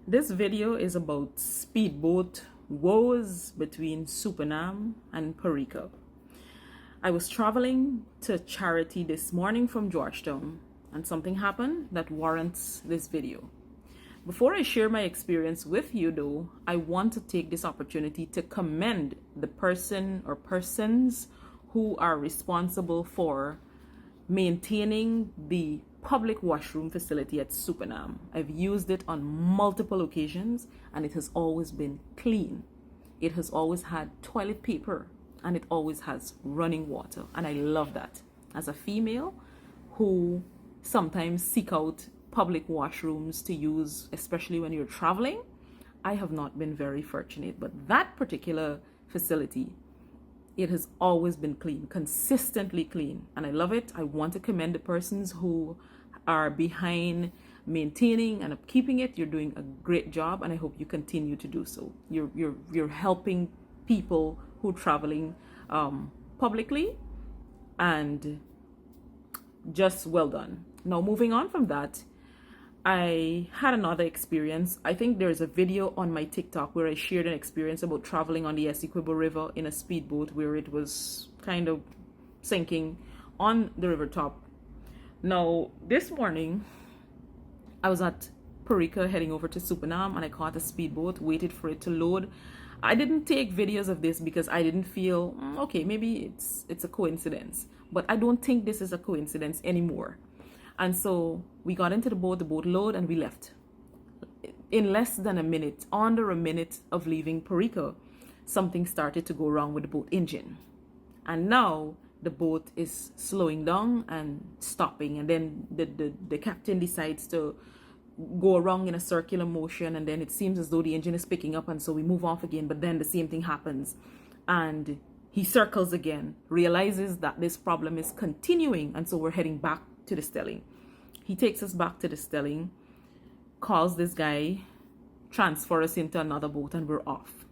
This video is about speedboat woes between Supanam and Parika. I was traveling to Charity this morning from Georgetown and something happened that warrants this video. Before I share my experience with you though, I want to take this opportunity to commend the person or persons who are responsible for maintaining the public washroom facility at Supanam. I've used it on multiple occasions and it has always been clean. It has always had toilet paper and it always has running water, and I love that. As a female who sometimes seek out public washrooms to use, especially when you're traveling, I have not been very fortunate, but that particular facility, it has always been clean, consistently clean, and I love it. I want to commend the persons who are behind maintaining and upkeeping it. You're doing a great job, and I hope you continue to do so. You're helping people who are traveling publicly, and just well done. Now, moving on from that, I had another experience. I think there's a video on my TikTok where I shared an experience about traveling on the Essequibo River in a speedboat where it was kind of sinking on the river top. Now, this morning, I was at Parika heading over to Supanam and I caught a speedboat, waited for it to load. I didn't take videos of this because I didn't feel, okay, maybe it's a coincidence. But I don't think this is a coincidence anymore. And so we got into the boat loaded, and we left. In less than a minute, under a minute of leaving Parika, something started to go wrong with the boat engine. And now the boat is slowing down and stopping. And then the captain decides to go around in a circular motion. And then it seems as though the engine is picking up. And so we move off again. But then the same thing happens. And he circles again, realizes that this problem is continuing. And so we're heading back to the stelling. He takes us back to the stelling, calls this guy, transfer us into another boat, and we're off.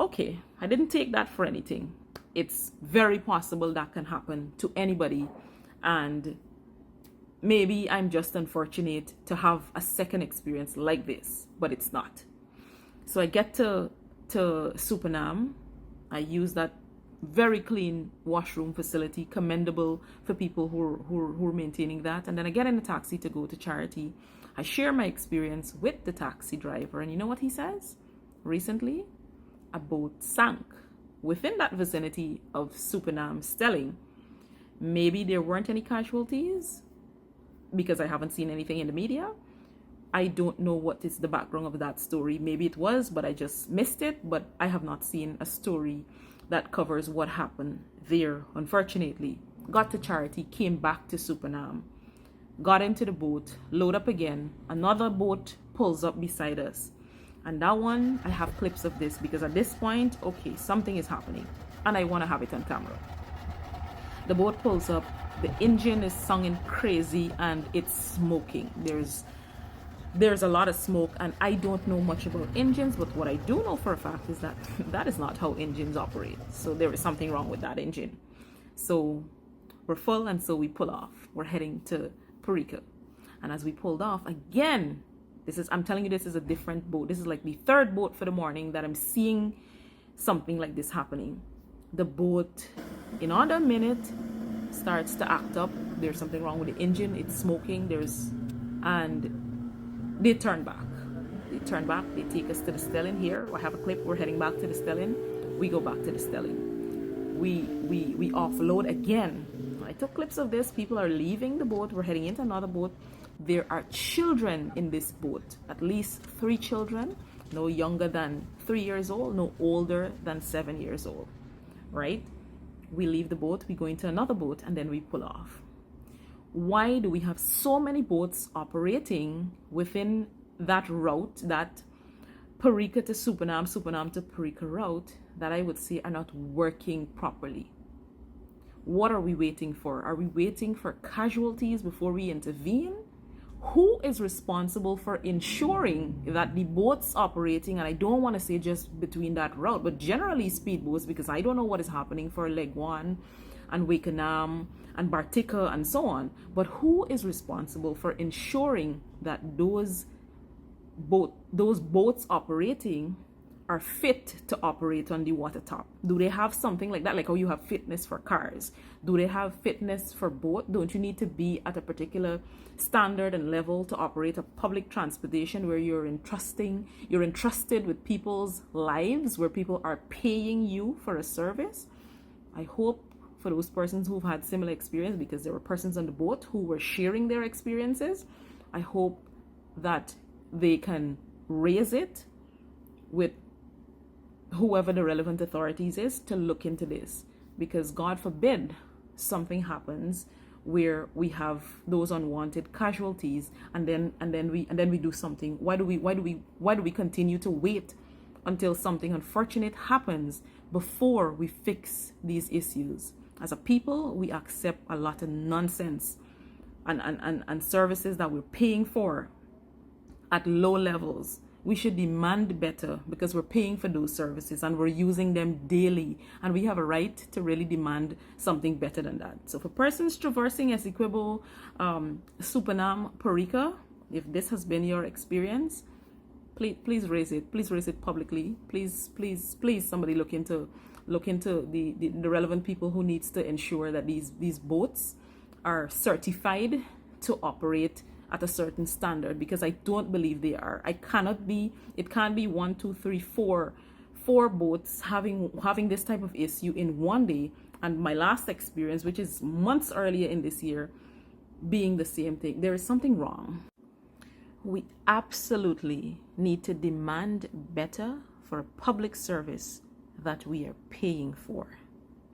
Okay, I didn't take that for anything. It's very possible that can happen to anybody, and maybe I'm just unfortunate to have a second experience like this, but it's not. So I get to Supanam. I use that very clean washroom facility, commendable for people who are maintaining that. And then I get in a taxi to go to Charity. I share my experience with the taxi driver, and you know what he says? Recently, a boat sank within that vicinity of Supanam stelling. Maybe there weren't any casualties because I haven't seen anything in the media. I don't know what is the background of that story. Maybe it was, but I just missed it. But I have not seen a story that covers what happened there, unfortunately. Got to Charity, came back to Supanam, got into the boat, load up again. Another boat pulls up beside us. And that one, I have clips of this because at this point, okay, something is happening and I want to have it on camera. The boat pulls up, the engine is singing crazy and it's smoking. There's a lot of smoke, and I don't know much about engines, but what I do know for a fact is that that is not how engines operate. So there is something wrong with that engine. So we're full, and so we pull off. We're heading to Parika. And as we pulled off, again, I'm telling you, this is a different boat. This is like the third boat for the morning that I'm seeing something like this happening. The boat, in under a minute, starts to act up. There's something wrong with the engine. It's smoking. And they turn back. They take us to the stelling here. I have a clip. We're heading back to the stelling. We go back to the stelling. We offload again. I took clips of this. People are leaving the boat. We're heading into another boat. There are children in this boat. At least 3 children. No younger than 3 years old. No older than 7 years old. Right? We leave the boat. We go into another boat. And then we pull off. Why do we have so many boats operating within that route, that Parika to Supanam, Supanam to Parika route, that I would say are not working properly? What are we waiting for? Are we waiting for casualties before we intervene? Who is responsible for ensuring that the boats operating, and I don't want to say just between that route, but generally speedboats, because I don't know what is happening for Legwan and Wakenham and Bartica and so on, but who is responsible for ensuring that those those boats operating are fit to operate on the water top? Do they have something like that? Like how you have fitness for cars. Do they have fitness for boat? Don't you need to be at a particular standard and level to operate a public transportation where you're entrusted with people's lives, where people are paying you for a service? I hope for those persons who've had similar experience, because there were persons on the boat who were sharing their experiences, I hope that they can raise it with whoever the relevant authorities is to look into this, because God forbid something happens where we have those unwanted casualties, and then we do something. Why do we continue to wait until something unfortunate happens before we fix these issues? As a people, we accept a lot of nonsense and services that we're paying for at low levels. We should demand better, because we're paying for those services and we're using them daily, and we have a right to really demand something better than that. So for persons traversing Essequibo, Supanam, Parika, if this has been your experience, please raise it. Please raise it publicly. Please somebody look into the relevant people who needs to ensure that these boats are certified to operate at a certain standard, because I don't believe they are. It can't be 1, 2, 3, 4 boats having this type of issue in one day, and my last experience, which is months earlier in this year, being the same thing. There is something wrong. We absolutely need to demand better for a public service that we are paying for.